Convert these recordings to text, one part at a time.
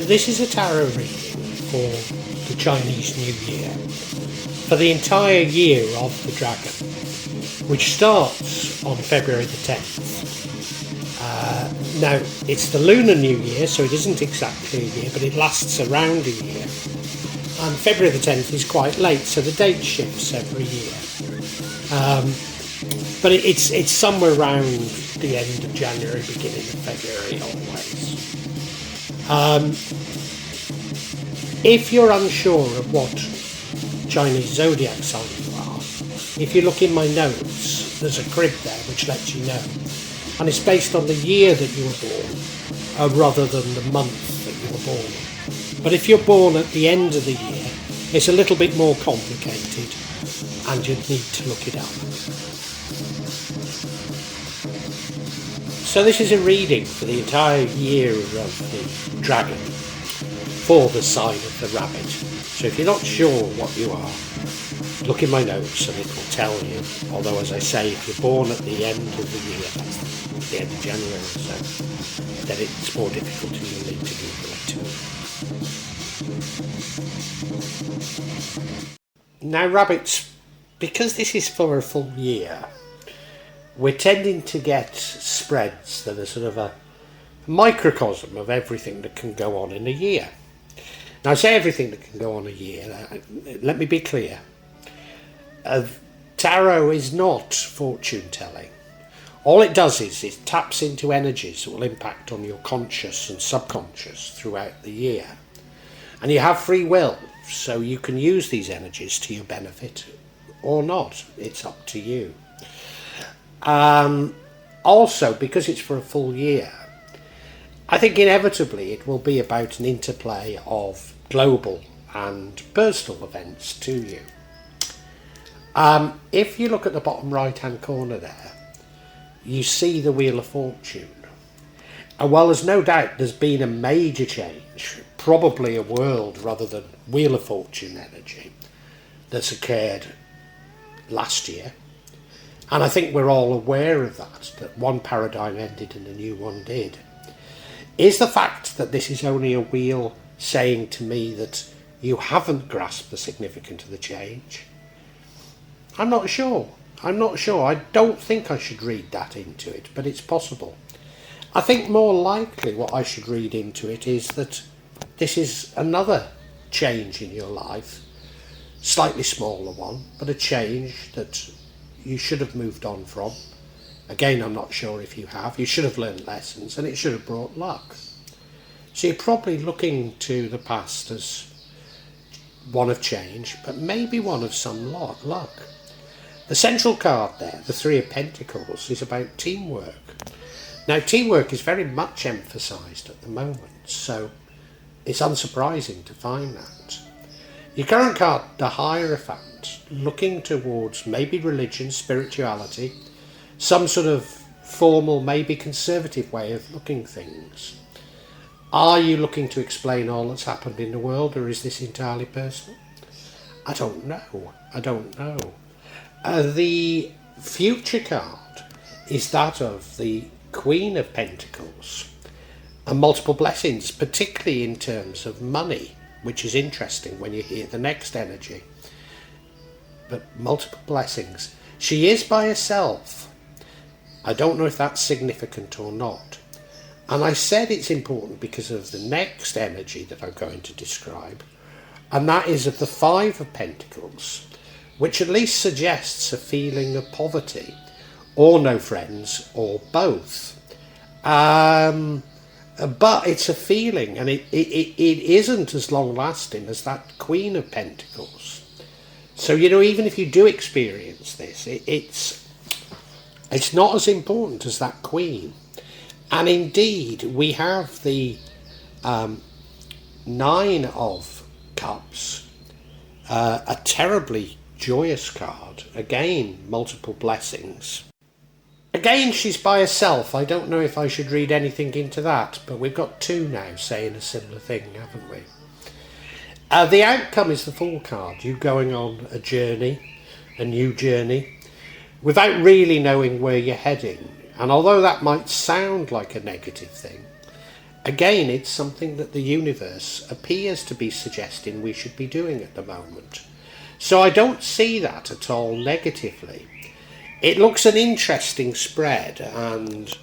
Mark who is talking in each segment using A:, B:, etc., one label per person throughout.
A: This is a tarot reading for the Chinese New Year, for the entire year of the dragon, which starts on February the 10th. Now, it's the lunar New Year, so it isn't exactly a year, but it lasts around a year. And February the 10th is quite late, so the date shifts every year. But it's somewhere around the end of January, beginning of February always. If you're unsure of what Chinese zodiac sign you are, if you look in my notes, there's a crib there which lets you know. And it's based on the year that you were born, rather than the month that you were born. But if you're born at the end of the year, it's a little bit more complicated, and you'd need to look it up. So this is a reading for the entire year of the dragon, for the sign of the rabbit. So if you're not sure what you are, look in my notes and it will tell you. Although, as I say, if you're born at the end of the year, that's the end of January, so then it's more difficult and you'll need to Google it too. Now rabbits, because this is for a full year, we're tending to get spreads that are sort of a microcosm of everything that can go on in a year. Now I say everything that can go on a year, let me be clear. Tarot is not fortune telling. All it does is it taps into energies that will impact on your conscious and subconscious throughout the year. And you have free will, so you can use these energies to your benefit or not. It's up to you. Also, because it's for a full year, I think inevitably it will be about an interplay of global and personal events to you. If you look at the bottom right hand corner there, you see the Wheel of Fortune. And while there's no doubt there's been a major change, probably a world rather than Wheel of Fortune energy, that's occurred last year. And I think we're all aware of that one paradigm ended and a new one did. Is the fact that this is only a wheel saying to me that you haven't grasped the significance of the change? I'm not sure. I don't think I should read that into it, but it's possible. I think more likely what I should read into it is that this is another change in your life, slightly smaller one, but a change that you should have moved on from. Again, I'm not sure if you have. You should have learned lessons and it should have brought luck. So you're probably looking to the past as one of change, but maybe one of some luck. The central card there, the Three of Pentacles, is about teamwork. Now, teamwork is very much emphasised at the moment, so it's unsurprising to find that. Your current card, the Hierophant, looking towards maybe religion, spirituality, some sort of formal, maybe conservative way of looking things. Are you looking to explain all that's happened in the world, or is this entirely personal? I don't know. The future card is that of the Queen of Pentacles and multiple blessings, particularly in terms of money, which is interesting when you hear the next energy. But multiple blessings. She is by herself. I don't know if that's significant or not. And I said it's important because of the next energy that I'm going to describe, and that is of the Five of Pentacles, which at least suggests a feeling of poverty, or no friends, or both. But it's a feeling, and it isn't as long-lasting as that Queen of Pentacles. So, even if you do experience this, it's not as important as that Queen. And indeed, we have the Nine of Cups, a terribly joyous card. Again, multiple blessings. Again, she's by herself. I don't know if I should read anything into that, but we've got two now saying a similar thing, haven't we? The outcome is the Fool card. You going on a journey, a new journey, without really knowing where you're heading. And although that might sound like a negative thing, again, it's something that the universe appears to be suggesting we should be doing at the moment. So I don't see that at all negatively. It looks an interesting spread, and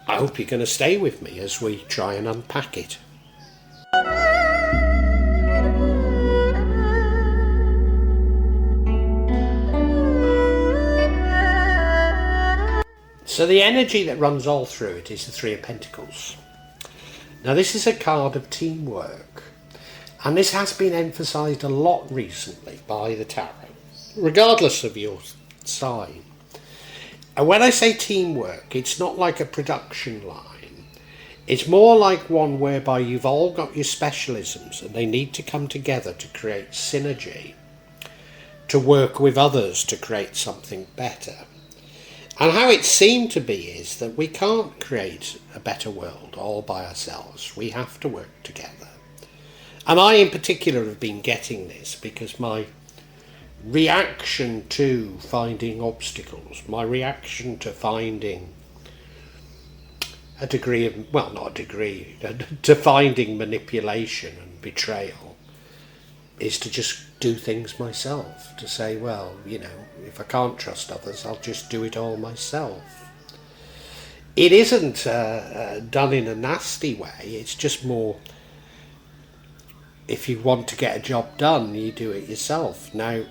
A: I hope you're going to stay with me as we try and unpack it. So the energy that runs all through it is the Three of Pentacles. Now this is a card of teamwork, and this has been emphasised a lot recently by the tarot, regardless of your sign. And when I say teamwork, it's not like a production line. It's more like one whereby you've all got your specialisms and they need to come together to create synergy, to work with others to create something better. And how it seemed to be is that we can't create a better world all by ourselves. We have to work together. And I in particular have been getting this because my reaction to finding obstacles, my reaction to finding a degree of, well, not a degree, to finding manipulation and betrayal is to just do things myself, to say, well, you know, if I can't trust others, I'll just do it all myself. It isn't done in a nasty way, it's just more, if you want to get a job done, you do it yourself. Now,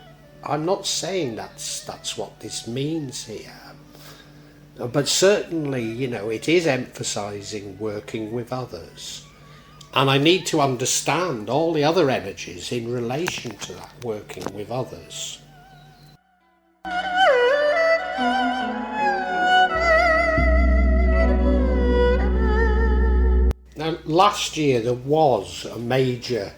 A: I'm not saying that's what this means here, but certainly, you know, it is emphasising working with others. And I need to understand all the other energies in relation to that working with others. Now, last year there was a major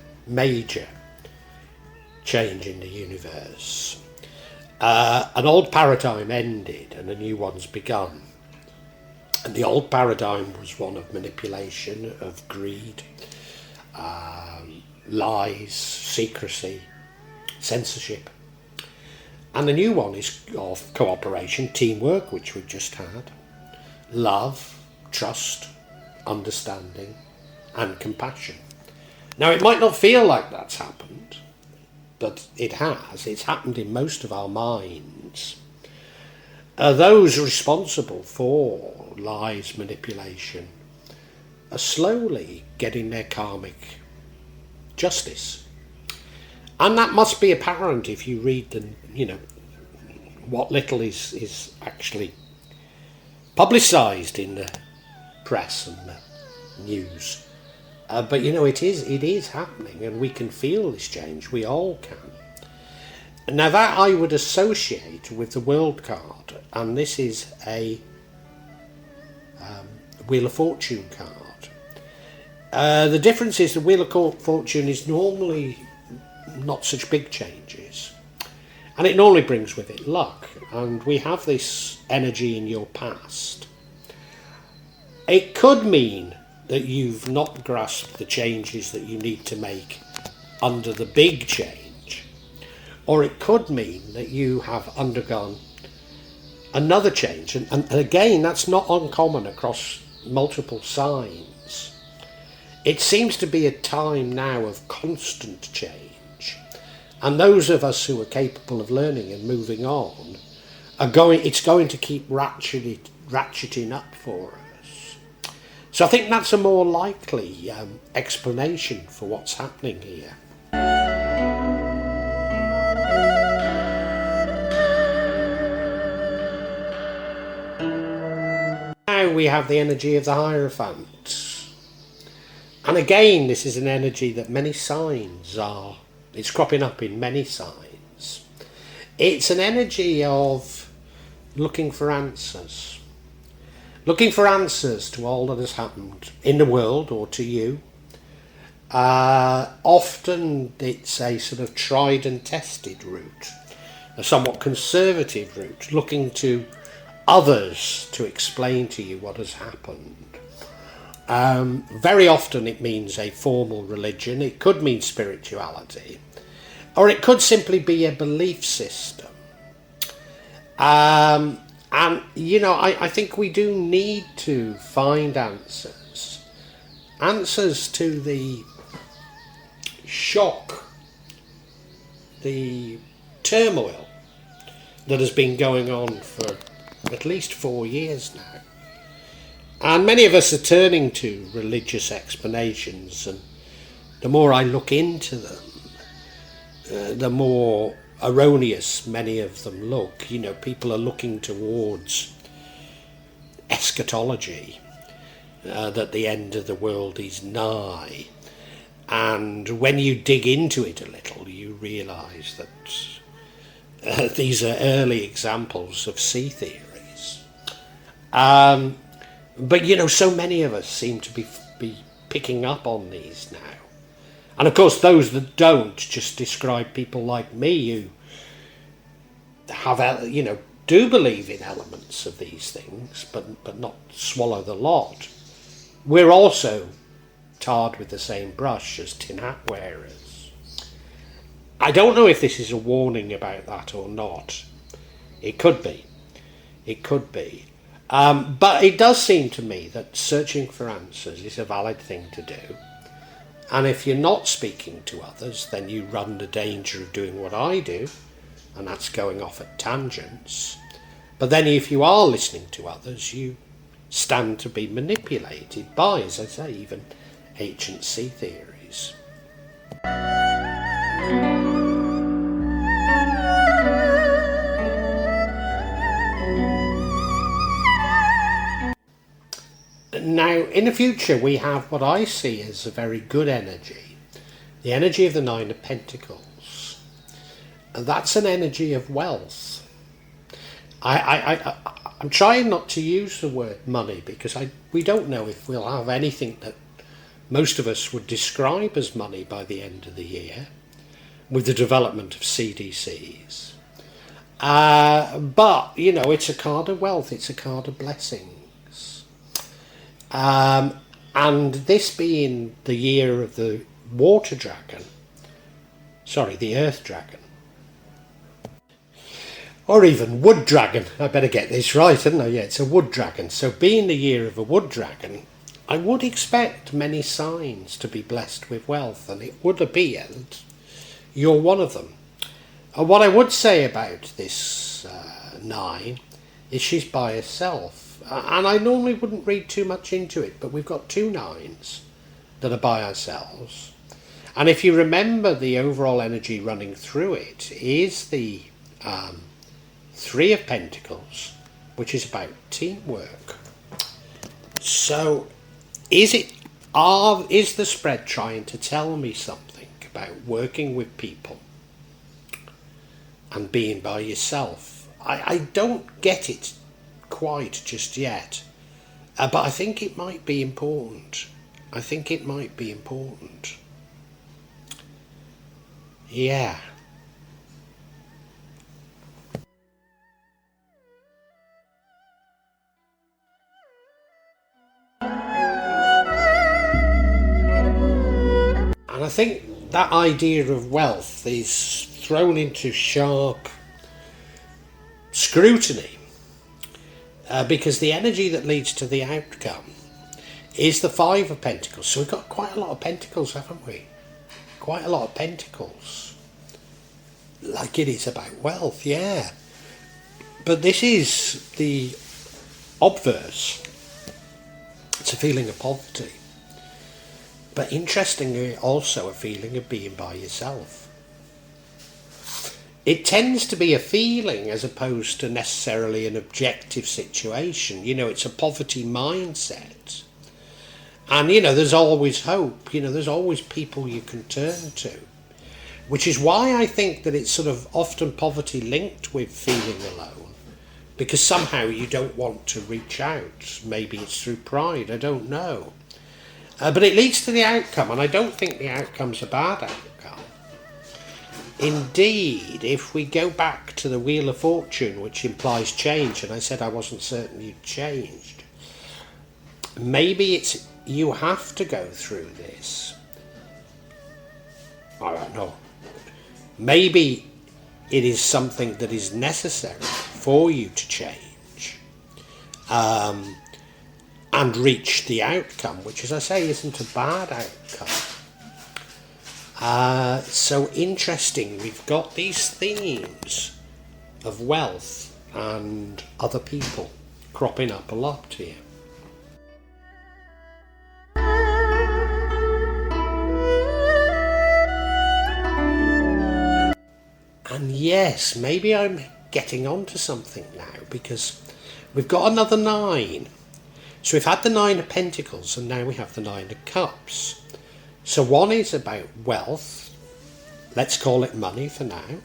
A: change in the universe. An old paradigm ended and a new one's begun. And the old paradigm was one of manipulation, of greed, lies, secrecy, censorship. And the new one is of cooperation, teamwork, which we've just had, love, trust, understanding, and compassion. Now, it might not feel like that's happened, but it has. It's happened in most of our minds. Those responsible for lies, manipulation, are slowly getting their karmic justice. And that must be apparent if you read the, you know, what little is actually publicised in the press and the news. But you know, it is happening, and we can feel this change. We all can. Now that I would associate with the World card, and this is a Wheel of Fortune card. The difference is the Wheel of Fortune is normally not such big changes, and it normally brings with it luck, and we have this energy in your past. It could mean that you've not grasped the changes that you need to make under the big change, or it could mean that you have undergone another change, and again, that's not uncommon across multiple signs. It seems to be a time now of constant change, and those of us who are capable of learning and moving on it's going to keep ratcheting up for us. So I think that's a more likely explanation for what's happening here. Now we have the energy of the Hierophant. And again, this is an energy that many signs are, it's cropping up in many signs. It's an energy of looking for answers. Looking for answers to all that has happened in the world or to you. Often it's a sort of tried and tested route, a somewhat conservative route, looking to others to explain to you what has happened. Very often it means a formal religion, it could mean spirituality, or it could simply be a belief system. And, I think we do need to find answers to the shock, the turmoil that has been going on for at least 4 years now. And many of us are turning to religious explanations, and the more I look into them, the more erroneous many of them look. People are looking towards eschatology, that the end of the world is nigh. And when you dig into it a little, you realise that these are early examples of sea theories. But so many of us seem to be picking up on these now. And of course, those that don't just describe people like me who have, do believe in elements of these things, but not swallow the lot. We're also tarred with the same brush as tin hat wearers. I don't know if this is a warning about that or not. It could be. But it does seem to me that searching for answers is a valid thing to do. And if you're not speaking to others, then you run the danger of doing what I do, and that's going off at tangents. But then if you are listening to others, you stand to be manipulated by, as I say, even ancient sea theories. Now, in the future, we have what I see as a very good energy, the energy of the Nine of Pentacles. And that's an energy of wealth. I'm trying not to use the word money because we don't know if we'll have anything that most of us would describe as money by the end of the year with the development of CDCs. But, it's a card of wealth, it's a card of blessings. And this being the year of the water dragon, the earth dragon, or even wood dragon, I better get this right, hadn't I? Yeah, it's a wood dragon. So being the year of a wood dragon, I would expect many signs to be blessed with wealth, and it would appear that you're one of them. And what I would say about this 9 is she's by herself. And I normally wouldn't read too much into it, but we've got 2 9s that are by ourselves. And if you remember, the overall energy running through it is the 3 of Pentacles, which is about teamwork. So is the spread trying to tell me something about working with people and being by yourself? I don't get it quite just yet, but I think it might be important. Yeah. And I think that idea of wealth is thrown into sharp scrutiny because the energy that leads to the outcome is the 5 of Pentacles. So we've got quite a lot of Pentacles, haven't we? Quite a lot of Pentacles. Like it is about wealth, yeah. But this is the obverse. It's a feeling of poverty. But interestingly, also a feeling of being by yourself. It tends to be a feeling as opposed to necessarily an objective situation. It's a poverty mindset. And, there's always hope. There's always people you can turn to. Which is why I think that it's sort of often poverty linked with feeling alone. Because somehow you don't want to reach out. Maybe it's through pride, I don't know. But it leads to the outcome, and I don't think the outcome's a bad outcome. Indeed, if we go back to the Wheel of Fortune, which implies change, and I said I wasn't certain you'd changed, maybe it's you have to go through this. I don't know. Maybe it is something that is necessary for you to change and reach the outcome, which, as I say, isn't a bad outcome. So interesting, we've got these themes of wealth and other people cropping up a lot here. And yes, maybe I'm getting onto something now, because we've got another 9. So we've had the 9 of Pentacles and now we have the 9 of Cups. So one is about wealth, let's call it money for now,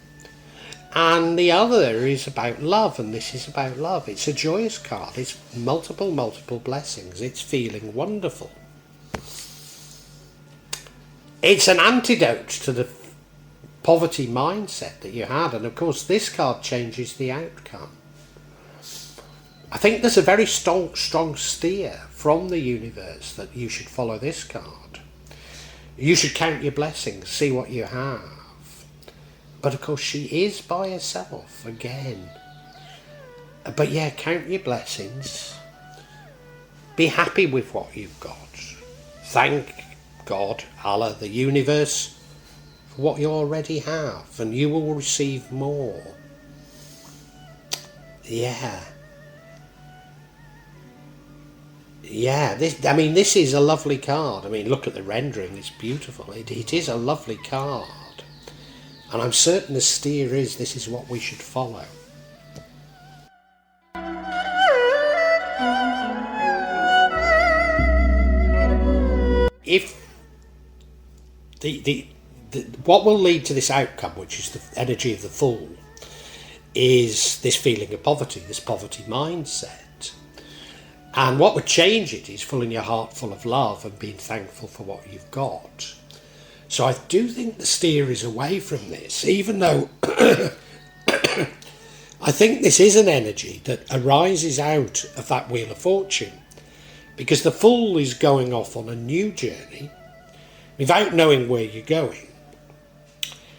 A: and the other is about love, and this is about love. It's a joyous card, it's multiple blessings, it's feeling wonderful. It's an antidote to the poverty mindset that you had, and of course this card changes the outcome. I think there's a very strong steer from the universe that you should follow this card. You should count your blessings, see what you have. But of course she is by herself again. But yeah, count your blessings. Be happy with what you've got. Thank God, Allah, the universe, for what you already have, and you will receive more. Yeah, this is a lovely card. I mean, look at the rendering, it's beautiful. It is a lovely card. And I'm certain the steer is, this is what we should follow. If what will lead to this outcome, which is the energy of the Fool, is this feeling of poverty, this poverty mindset. And what would change it is filling your heart full of love and being thankful for what you've got. So I do think the steer is away from this, even though I think this is an energy that arises out of that Wheel of Fortune, because the Fool is going off on a new journey without knowing where you're going.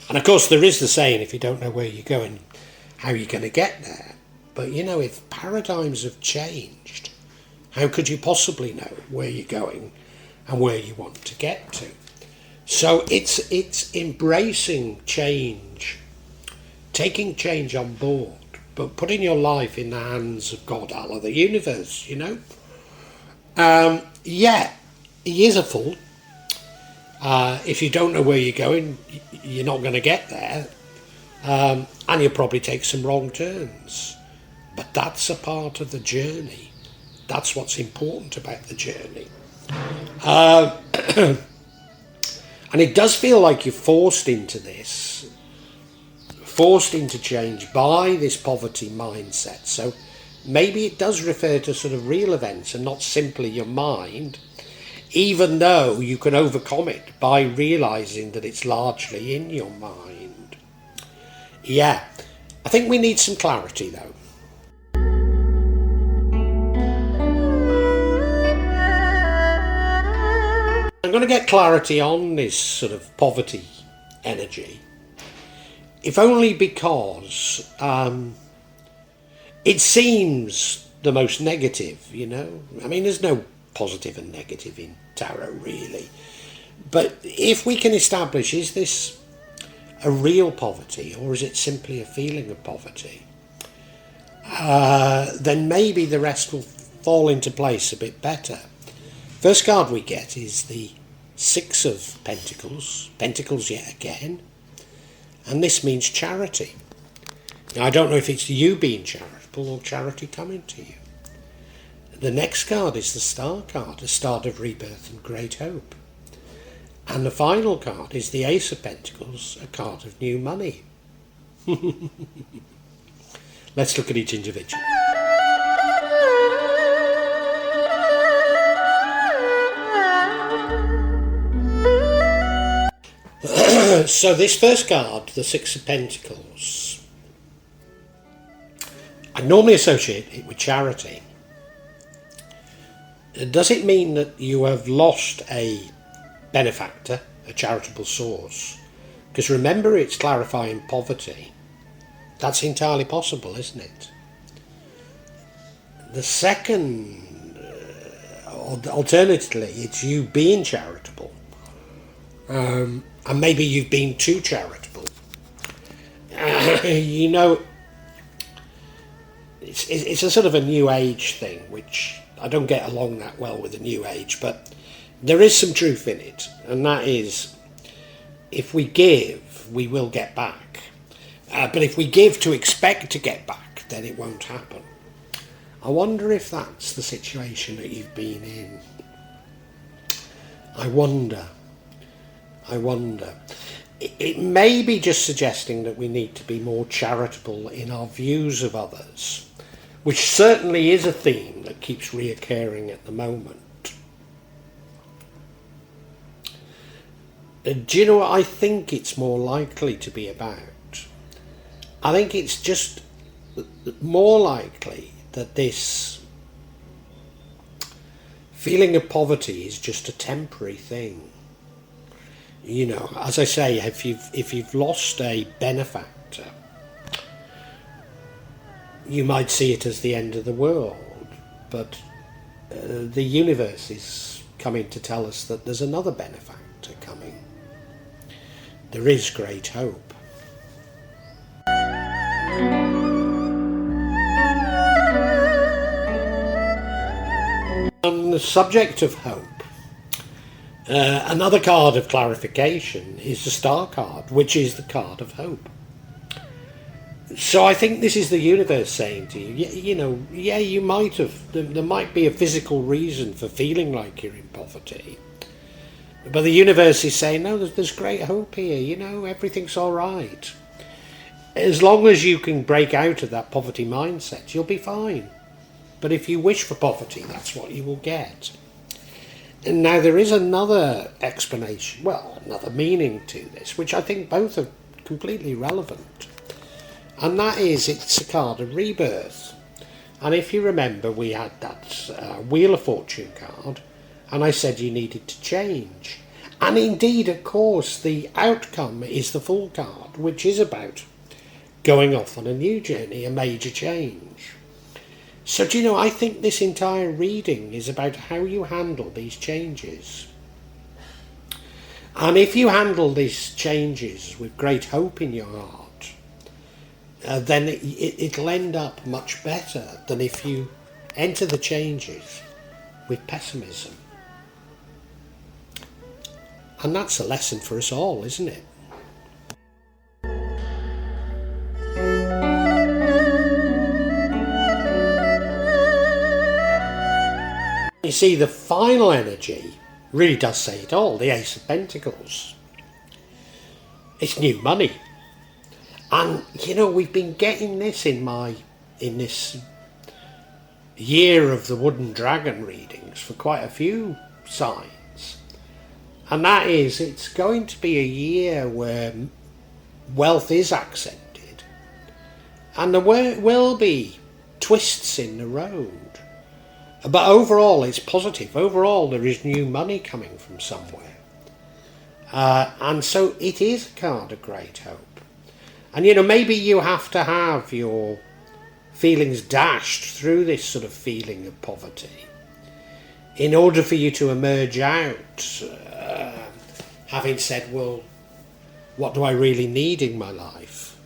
A: And of course there is the saying, if you don't know where you're going, how are you going to get there? But you know, if paradigms have changed, how could you possibly know where you're going and where you want to get to? So it's embracing change, taking change on board, but putting your life in the hands of God, Allah, the universe, you know. Yeah, he is a fool. If you don't know where you're going, you're not going to get there. And you'll probably take some wrong turns. But that's a part of the journey. That's what's important about the journey. And it does feel like you're forced into this, forced into change by this poverty mindset. So maybe it does refer to sort of real events and not simply your mind, even though you can overcome it by realising that it's largely in your mind. Yeah, I think we need some clarity though. I'm going to get clarity on this sort of poverty energy, if only because it seems the most negative, you know. I mean, there's no positive and negative in tarot really, but if we can establish, is this a real poverty or is it simply a feeling of poverty, then maybe the rest will fall into place a bit better. First card we get is the 6 of Pentacles, Pentacles yet again, and this means charity. Now I don't know if it's you being charitable or charity coming to you. The next card is the Star card, the start of rebirth and great hope. And the final card is the Ace of Pentacles, a card of new money. Let's look at each individual. So this first card, the 6 of Pentacles, I normally associate it with charity. Does it mean that you have lost a benefactor, a charitable source? Because remember, it's clarifying poverty. That's entirely possible, isn't it? The second, alternatively, it's you being charitable. And maybe you've been too charitable. You know, it's a sort of a new age thing, which I don't get along that well with the new age, but there is some truth in it, and that is, if we give, we will get back. But if we give to expect to get back, then it won't happen. I wonder if that's the situation that you've been in. I wonder. It may be just suggesting that we need to be more charitable in our views of others, which certainly is a theme that keeps reoccurring at the moment. Do you know what I think it's more likely to be about? I think it's just more likely that this feeling of poverty is just a temporary thing. You know, as I say, if you've lost a benefactor, you might see it as the end of the world, but the universe is coming to tell us that there's another benefactor coming. There is great hope. On the subject of hope, another card of clarification is the Star card, which is the card of hope. So I think this is the universe saying to you, you know, yeah, you might have, there might be a physical reason for feeling like you're in poverty, but the universe is saying, no, there's great hope here, you know, everything's all right. As long as you can break out of that poverty mindset, you'll be fine. But if you wish for poverty, that's what you will get. And now there is another explanation, well, another meaning to this, which I think both are completely relevant. And that is, it's a card of rebirth. And if you remember, we had that Wheel of Fortune card, and I said you needed to change. And indeed, of course, the outcome is the Fool card, which is about going off on a new journey, a major change. So, do you know, I think this entire reading is about how you handle these changes. And if you handle these changes with great hope in your heart, then it'll end up much better than if you enter the changes with pessimism. And that's a lesson for us all, isn't it? You see, the final energy really does say it all, the Ace of Pentacles. It's new money. And, you know, we've been getting this in this year of the Wooden Dragon readings for quite a few signs. And that is, it's going to be a year where wealth is accented. And there will be twists in the road. But overall, it's positive. Overall, there is new money coming from somewhere. And so it is a card of great hope. And, you know, maybe you have to have your feelings dashed through this sort of feeling of poverty in order for you to emerge out, having said, well, what do I really need in my life?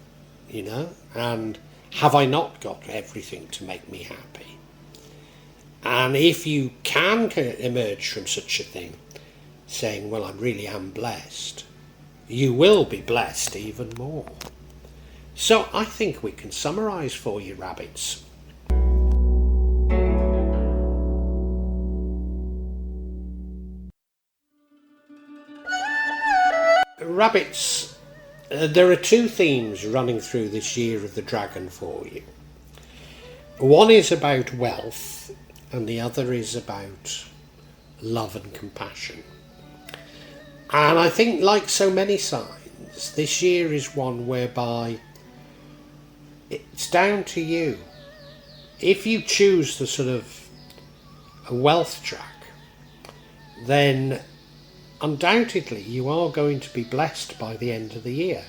A: You know? And have I not got everything to make me happy? And if you can emerge from such a thing, saying, well, I really am blessed, you will be blessed even more. So I think we can summarise for you, rabbits. Rabbits, there are two themes running through this year of the dragon for you. One is about wealth, and the other is about love and compassion. And I think, like so many signs, this year is one whereby it's down to you. If you choose the sort of a wealth track, then undoubtedly you are going to be blessed by the end of the year.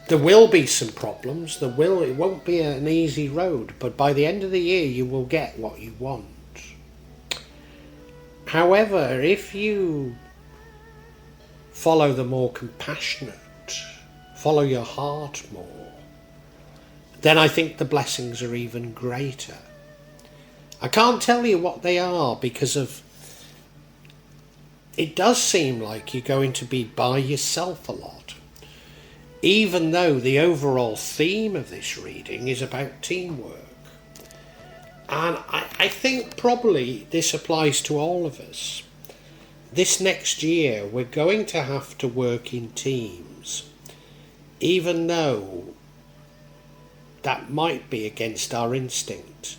A: There will be some problems, it won't be an easy road, but by the end of the year you will get what you want. However, if you follow the more compassionate, follow your heart more, then I think the blessings are even greater. I can't tell you what they are because it does seem like you're going to be by yourself a lot, even though the overall theme of this reading is about teamwork. And I think probably this applies to all of us. This next year we're going to have to work in teams, even though that might be against our instinct.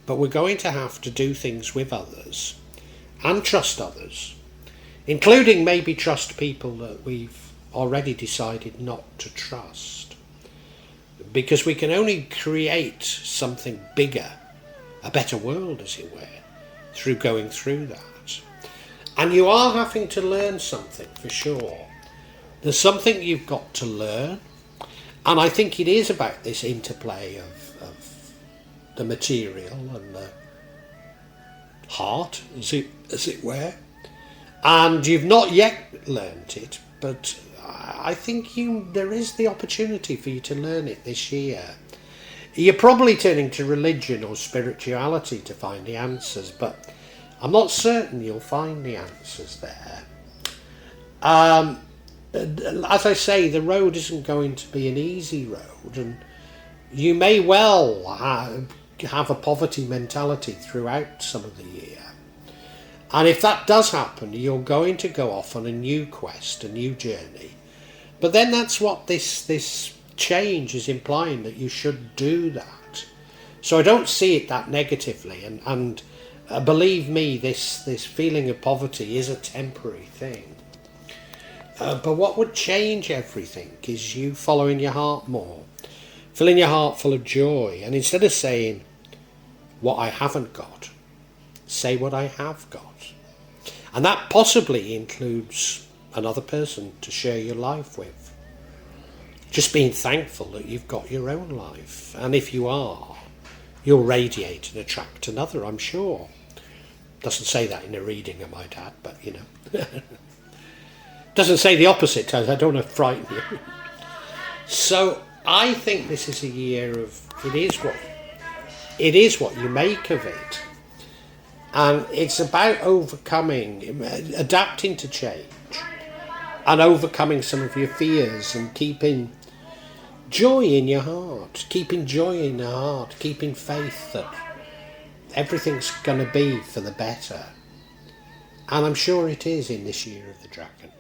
A: But we're going to have to do things with others and trust others, including maybe trust people that we've already decided not to trust. Because we can only create something bigger, a better world as it were, through going through that. And you are having to learn something for sure. There's something you've got to learn, and I think it is about this interplay of the material and the heart, as it were. And you've not yet learnt it, but I think there is the opportunity for you to learn it this year. You're probably turning to religion or spirituality to find the answers, but I'm not certain you'll find the answers there. As I say, the road isn't going to be an easy road, and you may well have a poverty mentality throughout some of the year. And if that does happen, you're going to go off on a new quest, a new journey. But then that's what this change is implying, that you should do that. So I don't see it that negatively, and believe me, this feeling of poverty is a temporary thing. But what would change everything is you following your heart more, filling your heart full of joy, and instead of saying what I haven't got, say what I have got. And that possibly includes another person to share your life with. Just being thankful that you've got your own life. And if you are, you'll radiate and attract another, I'm sure. Doesn't say that in a reading, I might add, but you know. Doesn't say the opposite, I don't want to frighten you. So I think this is a year of, it is what you make of it. And it's about overcoming, adapting to change, and overcoming some of your fears, and keeping joy in your heart, keeping faith that everything's going to be for the better. And I'm sure it is in this year of the dragon.